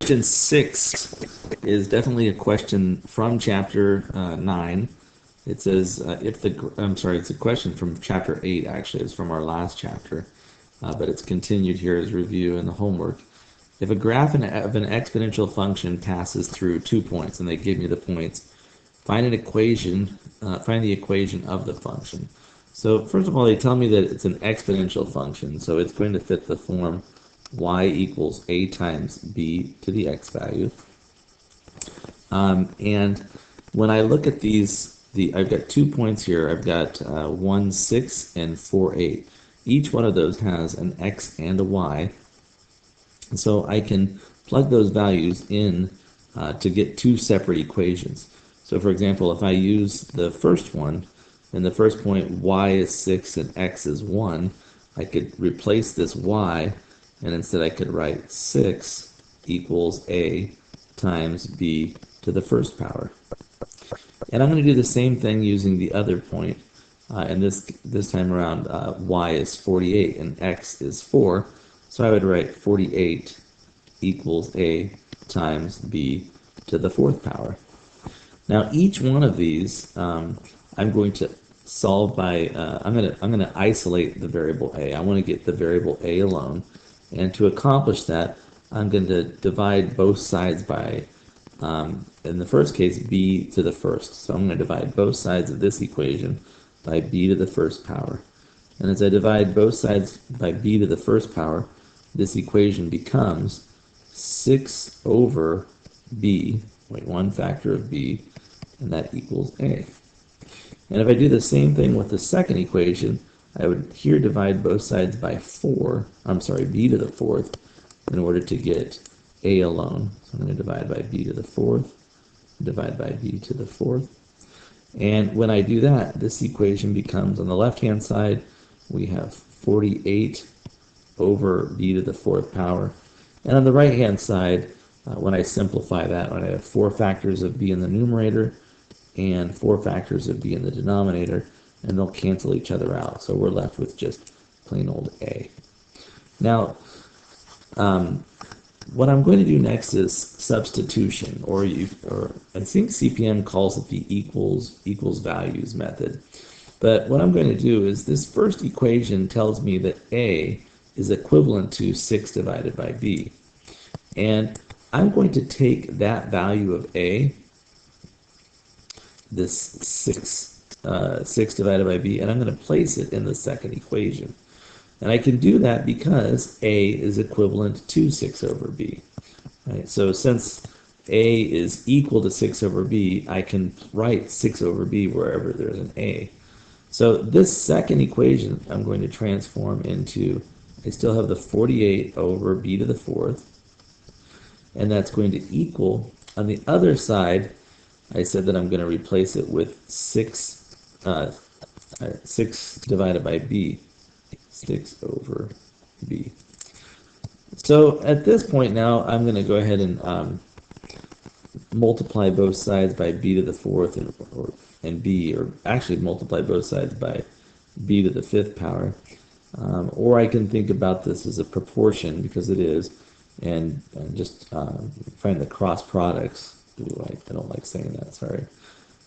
Question 6 is definitely a question from chapter 9. It says, it's a question from chapter 8, actually. It's from our last chapter, but it's continued here as review in the homework. If a graph of an exponential function passes through 2 points, and they give me the points, find the equation of the function. So first of all, they tell me that it's an exponential function, so it's going to fit the form y equals a times b to the x value. And when I look at these, I've got 2 points here. I've got 1, 6 and 4, 8. Each one of those has an x and a y. And so I can plug those values in to get 2 separate equations. So for example, if I use the first one, in the first point y is 6 and x is 1, I could replace this y, and instead I could write 6 equals a times b to the first power. And I'm going to do the same thing using the other point. And this time around, y is 48 and x is 4. So I would write 48 equals a times b to the fourth power. Now each one of these, I'm going to solve by, I'm going to isolate the variable a. I want to get the variable a alone. And to accomplish that, I'm going to divide both sides by, in the first case, b to the first. So I'm going to divide both sides of this equation by b to the first power. And as I divide both sides by b to the first power, this equation becomes 6 over b, 1 factor of b, and that equals a. And if I do the same thing with the second equation, I would here divide both sides by b to the fourth, in order to get a alone. So I'm going to divide by b to the fourth, divide by b to the fourth. And when I do that, this equation becomes, on the left-hand side, we have 48 over b to the fourth power. And on the right-hand side, when I simplify that, when I have 4 factors of b in the numerator and 4 factors of b in the denominator, and they'll cancel each other out. So we're left with just plain old a. Now, what I'm going to do next is substitution, or I think CPM calls it the equals values method. But what I'm going to do is, this first equation tells me that a is equivalent to 6 divided by b. And I'm going to take that value of a, this 6 divided by b, and I'm going to place it in the second equation. And I can do that because a is equivalent to 6 over b. Right? So since a is equal to 6 over b, I can write 6 over b wherever there's an a. So this second equation I'm going to transform into, I still have the 48 over b to the fourth, and that's going to equal, on the other side, I said that I'm going to replace it with 6 divided by b, 6 over b. So at this point now, I'm going to go ahead and multiply both sides by b to the fourth and b, or actually multiply both sides by b to the fifth power. Or I can think about this as a proportion, because it is, and just find the cross products. I don't like saying that, sorry.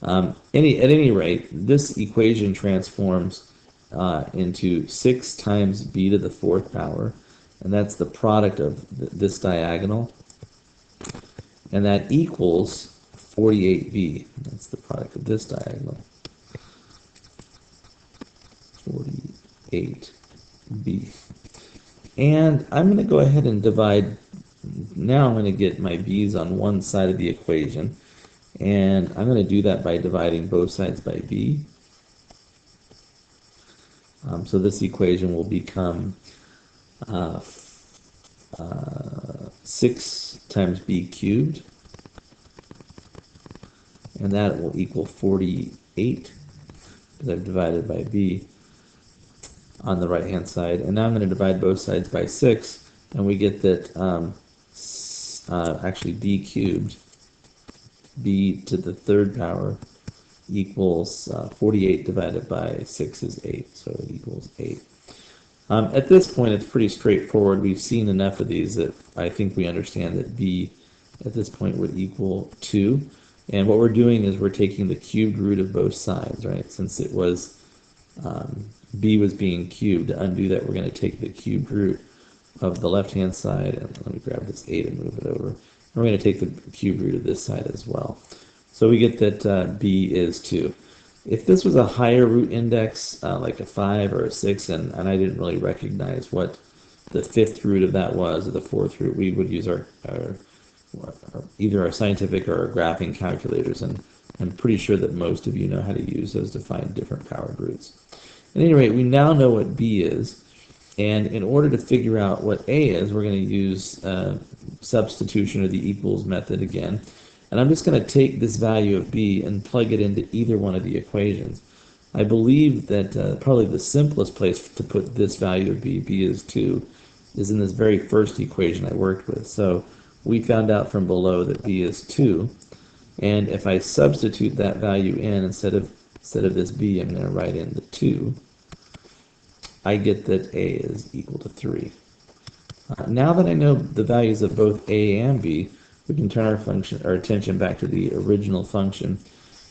At any rate, this equation transforms into 6 times b to the fourth power, and that's the product of this diagonal, and that equals 48b. That's the product of this diagonal, 48b. And I'm going to go ahead and divide. Now I'm going to get my b's on one side of the equation, and I'm going to do that by dividing both sides by b. So this equation will become 6 times b cubed, and that will equal 48, because I've divided by b on the right-hand side. And now I'm going to divide both sides by 6, and we get that actually b cubed, b to the third power, equals 48 divided by 6 is 8, so it equals 8. At this point, it's pretty straightforward. We've seen enough of these that I think we understand that b at this point would equal 2. And what we're doing is we're taking the cubed root of both sides, right? Since it was b was being cubed, to undo that, we're going to take the cubed root of the left-hand side, and let me grab this 8 and move it over. And we're going to take the cube root of this side as well. So we get that b is 2. If this was a higher root index, like a 5 or a 6, and I didn't really recognize what the 5th root of that was, or the 4th root, we would use our either our scientific or our graphing calculators, and I'm pretty sure that most of you know how to use those to find different powered roots. At any rate, we now know what b is, and in order to figure out what a is, we're going to use substitution, or the equals method again. And I'm just going to take this value of b and plug it into either one of the equations. I believe that probably the simplest place to put this value of b is 2, is in this very first equation I worked with. So we found out from below that b is 2. And if I substitute that value in, instead of this b, I'm going to write in the 2. I get that a is equal to 3. Now that I know the values of both a and b, we can turn our attention back to the original function.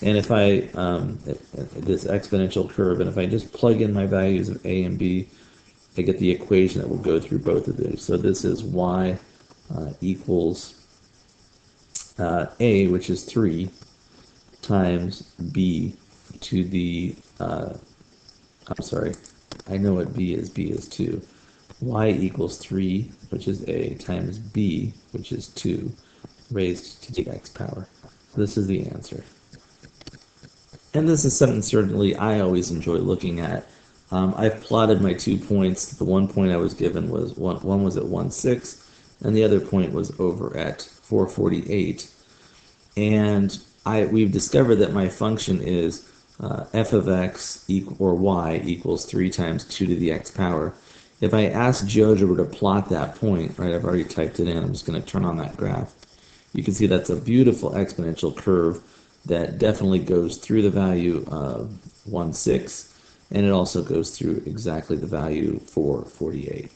And if I, this exponential curve, and if I just plug in my values of a and b, I get the equation that will go through both of those. So this is y equals a, which is 3, times b to the, I'm sorry, I know what b is 2. Y equals 3, which is a, times b, which is 2, raised to the x power. So this is the answer. And this is something certainly I always enjoy looking at. I've plotted my 2 points. The one point I was given was, one was at 1,6, and the other point was over at 448. And we've discovered that my function is f of x or y equals 3 times 2 to the x power. If I ask GeoGebra to plot that point, right, I've already typed it in, I'm just going to turn on that graph. You can see that's a beautiful exponential curve that definitely goes through the value of 1,6, and it also goes through exactly the value for 48.